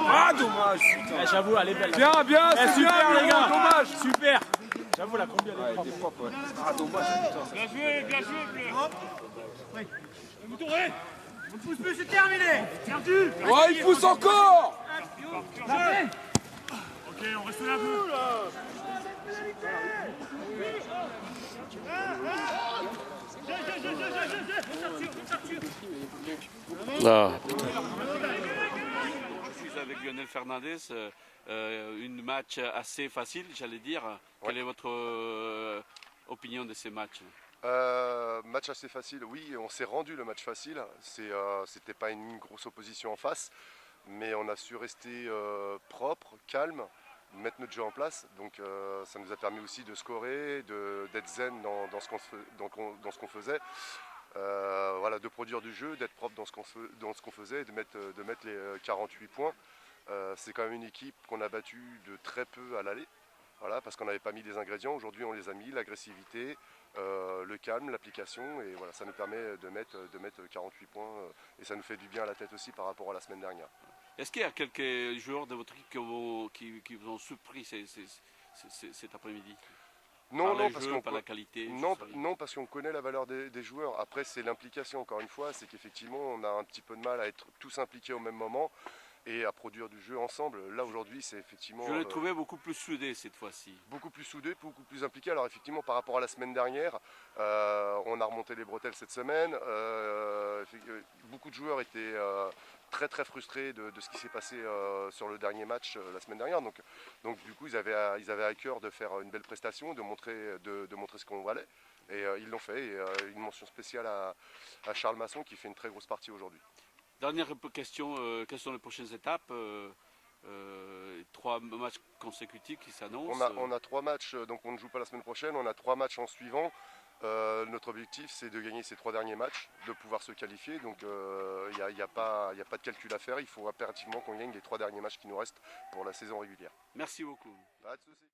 Ah, dommage. J'avoue, elle est belle. Bien, bien, c'est super bien, les gars. dommage. Super. J'avoue, la combi elle est propre. Ouais. Ah, dommage. Bien joué, Bleu. Vous tournez. On ne pousse plus, c'est terminé. Perdu. Ouais, il pousse encore. Ok, on reste là un peu. Ah. Je suis avec Lionel Fernandez, une match assez facile, j'allais dire. Quelle est votre opinion de ces matchs? Match assez facile, oui, on s'est rendu le match facile. C'était pas une grosse opposition en face, mais on a su rester propre, calme, mettre notre jeu en place. Donc ça nous a permis aussi de scorer, d'être zen dans ce qu'on faisait. Voilà, de produire du jeu, d'être propre dans ce qu'on faisait et de mettre les 48 points. C'est quand même une équipe qu'on a battue de très peu à l'aller, voilà, parce qu'on n'avait pas mis les ingrédients. Aujourd'hui on les a mis, l'agressivité, le calme, l'application, et voilà, ça nous permet de mettre 48 points et ça nous fait du bien à la tête aussi par rapport à la semaine dernière. Est-ce qu'il y a quelques joueurs de votre équipe qui vous ont surpris cet après-midi? Non, par la qualité. Non, parce qu'on connaît la valeur des joueurs. Après, c'est l'implication, encore une fois, c'est qu'effectivement, on a un petit peu de mal à être tous impliqués au même moment et à produire du jeu ensemble. Là, aujourd'hui, c'est effectivement... Je l'ai trouvé beaucoup plus soudé cette fois-ci. Beaucoup plus soudé, beaucoup plus impliqué. Alors effectivement, par rapport à la semaine dernière, on a remonté les bretelles cette semaine. Beaucoup de joueurs étaient... très très frustrés de ce qui s'est passé sur le dernier match la semaine dernière. Donc du coup, ils avaient à cœur de faire une belle prestation, de montrer ce qu'on valait. Et ils l'ont fait. Et une mention spéciale à Charles Masson qui fait une très grosse partie aujourd'hui. Dernière question, quelles sont les prochaines étapes? 3 matchs consécutifs qui s'annoncent. On a 3 matchs, donc on ne joue pas la semaine prochaine. On a 3 matchs en suivant. Notre objectif, c'est de gagner ces 3 derniers matchs, de pouvoir se qualifier. Donc il n'y a pas de calcul à faire. Il faut impérativement qu'on gagne les 3 derniers matchs qui nous restent pour la saison régulière. Merci beaucoup. Pas de souci.